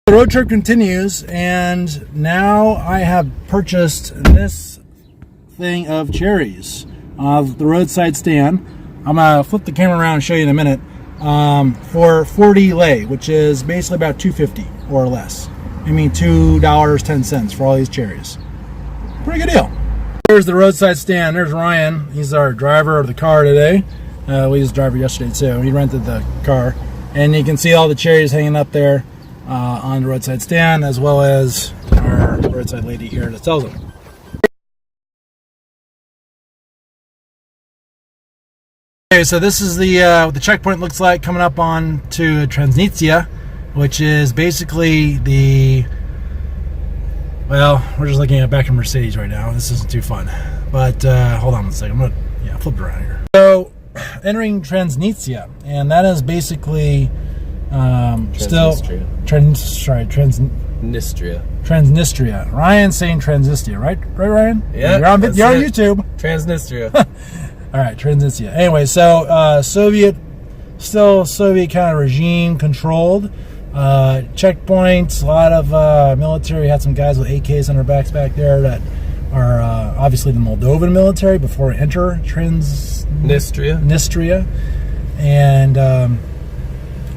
The road trip continues, and now I have purchased this thing of cherries off the roadside stand. I'm gonna flip the camera around and show you in a minute. For 40 lei, which is basically about $2.50 or less. I mean $2.10 for all these cherries. Pretty good deal. There's the roadside stand. There's Ryan. He's our driver of the car today. We was a driver yesterday too. He rented the car, and you can see all the cherries hanging up there on the roadside stand, as well as our roadside lady here that sells them. Okay, so this is what the checkpoint looks like coming up on to Transnistria, which is basically well, we're just looking at back in Mercedes right now. This isn't too fun, but hold on a second. I'm gonna flip it around here. So entering Transnistria, and that is basically Transnistria. Ryan's saying Transnistria, right, Ryan? Yeah, you're on YouTube. Transnistria. All right, Transnistria. Anyway, so Soviet kind of regime controlled. Checkpoints, a lot of military. Had some guys with AKs on their backs back there that are obviously the Moldovan military before we enter Transnistria. And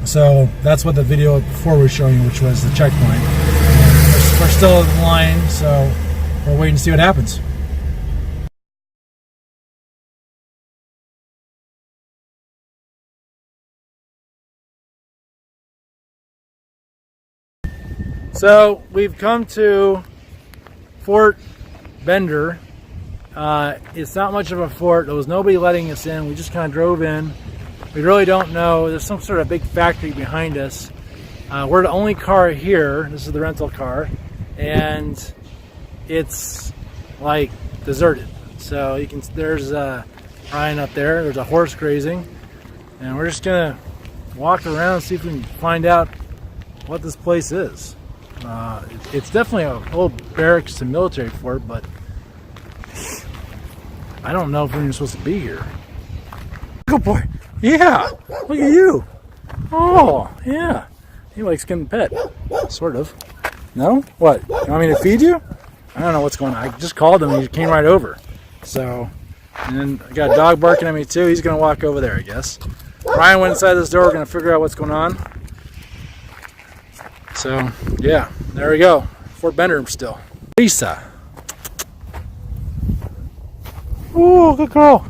so that's what the video before was showing you, which was the checkpoint. And we're still in line, so we're waiting to see what happens. So we've come to Fort Bender. It's not much of a fort. There was nobody letting us in. We just kind of drove in. We really don't know. There's some sort of big factory behind us. We're the only car here. This is the rental car, and it's like deserted. So you can. There's Ryan up there. There's a horse grazing, and we're just gonna walk around and see if we can find out what this place is. It's definitely an old barracks and military fort, but I don't know if we're even supposed to be here. Good boy. Yeah. Look at you. Oh, yeah. He likes getting pet. Sort of. No? What? You want me to feed you? I don't know what's going on. I just called him and he came right over. So, and then I got a dog barking at me too. He's going to walk over there, I guess. Ryan went inside this door. We're going to figure out what's going on. So, yeah, there we go. Fort Bender still. Lisa. Ooh, good girl.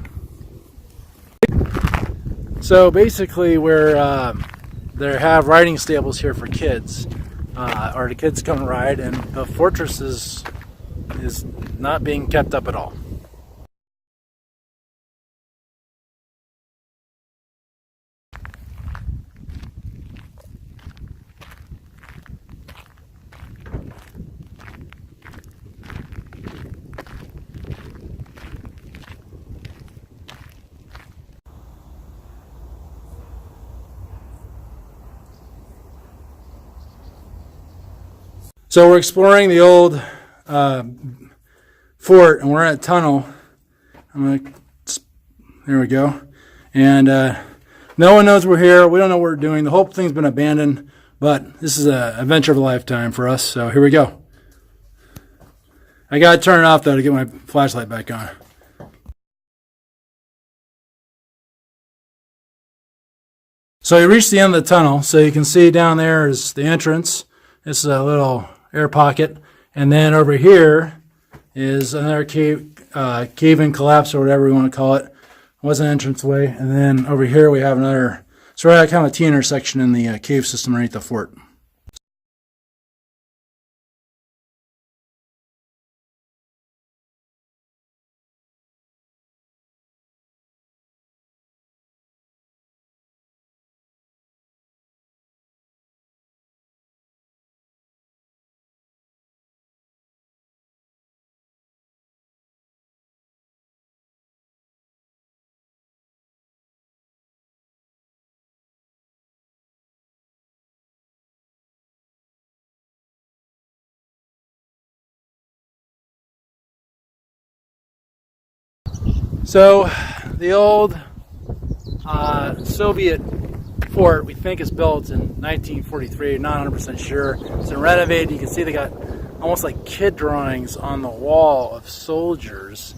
So basically, they have riding stables here for kids, or the kids come and ride, and the fortress is not being kept up at all. So we're exploring the old fort, and we're in a tunnel. There we go. And no one knows we're here. We don't know what we're doing. The whole thing's been abandoned, but this is an adventure of a lifetime for us. So here we go. I got to turn it off, though, to get my flashlight back on. So you reach the end of the tunnel. So you can see down there is the entrance. This is a little air pocket, and then over here is another cave-in collapse, or whatever we want to call it. It was an entranceway, and then over here we have another sort of kind of a T-intersection in the cave system underneath the fort. So the old Soviet fort we think is built in 1943, not 100% sure. It's been renovated. You can see they got almost like kid drawings on the wall of soldiers.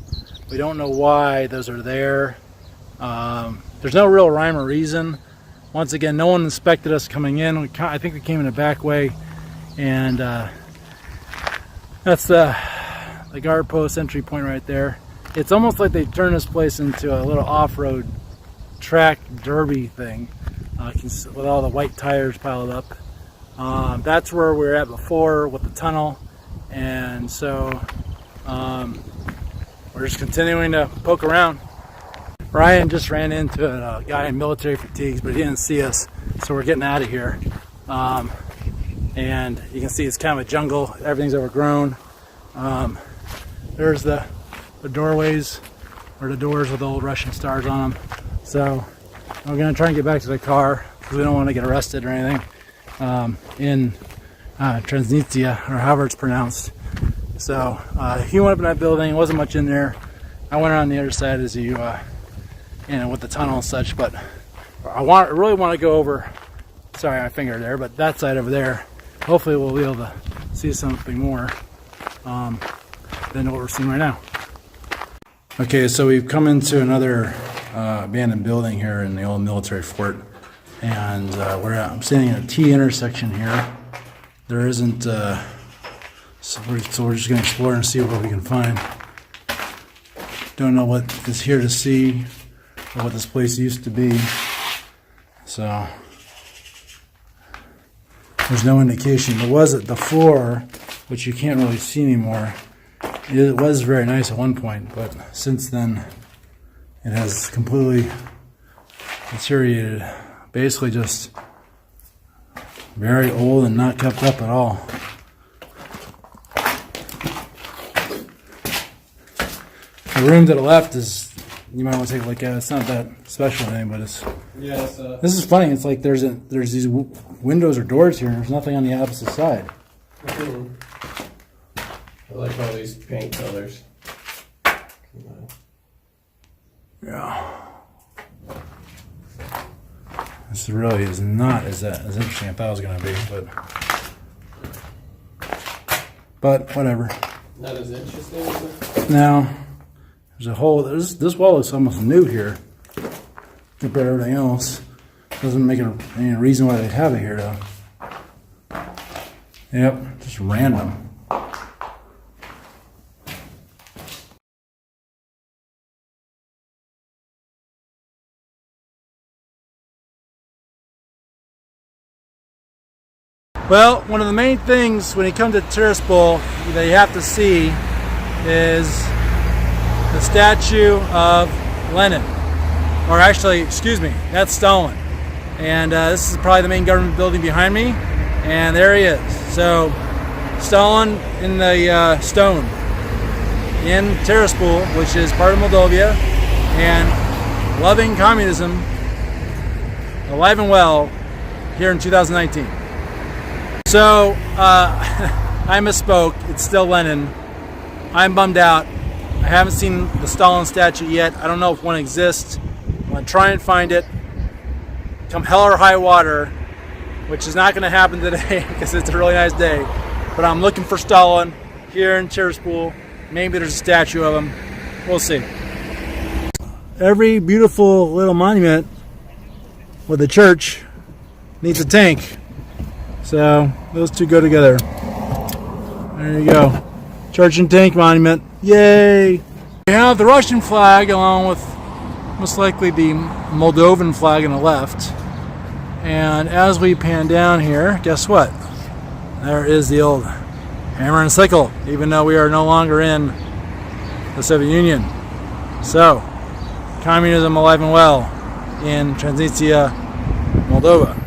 We don't know why those are there. There's no real rhyme or reason. Once again, no one inspected us coming in. I think we came in a back way, and that's the guard post entry point right there. It's almost like they turned this place into a little off-road track derby thing, with all the white tires piled up. That's where we were at before with the tunnel, and so we're just continuing to poke around. Ryan just ran into a guy in military fatigues, but he didn't see us, so we're getting out of here. And you can see it's kind of a jungle. Everything's overgrown. There's the doorways, or the doors with the old Russian stars on them. So we're going to try and get back to the car because we don't want to get arrested or anything in Transnistria, or however it's pronounced. So he went up in that building. There wasn't much in there. I went around the other side as you with the tunnel and such, but I really want to go over, sorry my finger there, but that side over there. Hopefully we'll be able to see something more than what we're seeing right now. Okay, so we've come into another abandoned building here in the old military fort, and I'm standing at a T intersection here. There isn't, so we're just going to explore and see what we can find. Don't know what is here to see, or what this place used to be, so there's no indication. There was at the floor, which you can't really see anymore. It was very nice at one point, but since then it has completely deteriorated. Basically just very old and not kept up at all. The room to the left is, you might want to take a look at it. It's not that special thing, but it's, yeah, this is funny. It's like there's these windows or doors here, and there's nothing on the opposite side. I like all these paint colors. Yeah. This really is not as interesting as I thought it was going to be, but whatever. Not as interesting as it? No. There's a whole, this wall looks almost new here compared to everything else. Doesn't make any reason why they'd have it here though. Yep, just random. Well, one of the main things when you come to Tiraspol that you have to see is the statue of Lenin. Or actually, excuse me, that's Stalin. And this is probably the main government building behind me. And there he is. So, Stalin in the stone in Tiraspol, which is part of Moldova, and loving communism alive and well here in 2019. So, I misspoke. It's still Lenin. I'm bummed out. I haven't seen the Stalin statue yet. I don't know if one exists. I'm going to try and find it. Come hell or high water, which is not going to happen today because it's a really nice day. But I'm looking for Stalin here in Tiraspol. Maybe there's a statue of him. We'll see. Every beautiful little monument with a church needs a tank. So those two go together. There you go. Church and tank monument. Yay! We have the Russian flag along with most likely the Moldovan flag on the left. And as we pan down here, guess what? There is the old hammer and sickle, even though we are no longer in the Soviet Union. So, communism alive and well in Transnistria, Moldova.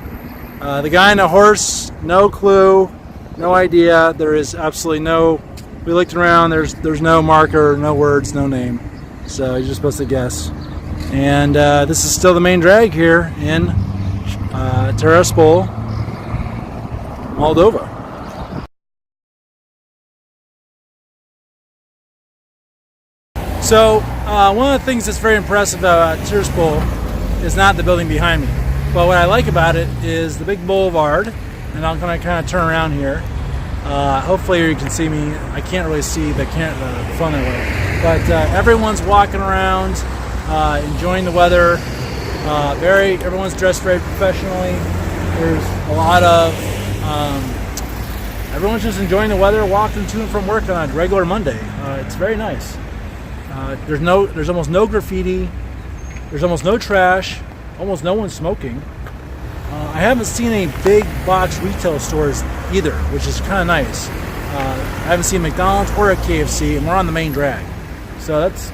The guy on the horse, no clue, no idea. There is absolutely no, we looked around, there's no marker, no words, no name. So you're just supposed to guess. And this is still the main drag here in Tiraspol, Moldova. So one of the things that's very impressive about Tiraspol is not the building behind me. But what I like about it is the big boulevard, and I'm going to kind of turn around here. Hopefully you can see me. I can't really see the phone that way. But everyone's walking around, enjoying the weather. Everyone's dressed very professionally. There's a lot of everyone's just enjoying the weather, walking to and from work on a regular Monday. It's very nice. There's almost no graffiti. There's almost no trash. Almost no one smoking. I haven't seen any big box retail stores either, which is kind of nice. I haven't seen McDonald's or a KFC, and we're on the main drag, so that's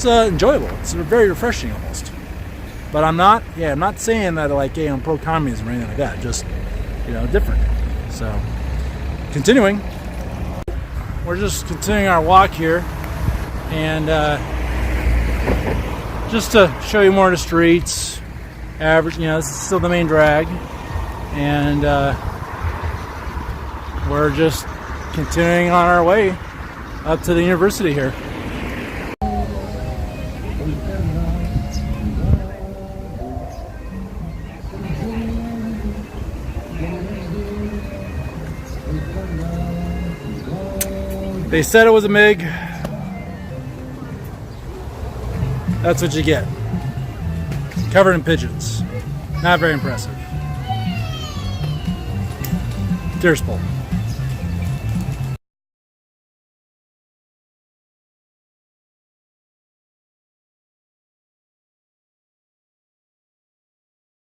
enjoyable. It's very refreshing almost. But I'm not saying that like, hey, I'm pro communism or anything like that. Just different. So continuing, we're just continuing our walk here, and just to show you more of the streets. Average, this is still the main drag, and we're just continuing on our way up to the university here. They said it was a MiG. That's what you get. Covered in pigeons. Not very impressive. Deer's Bowl.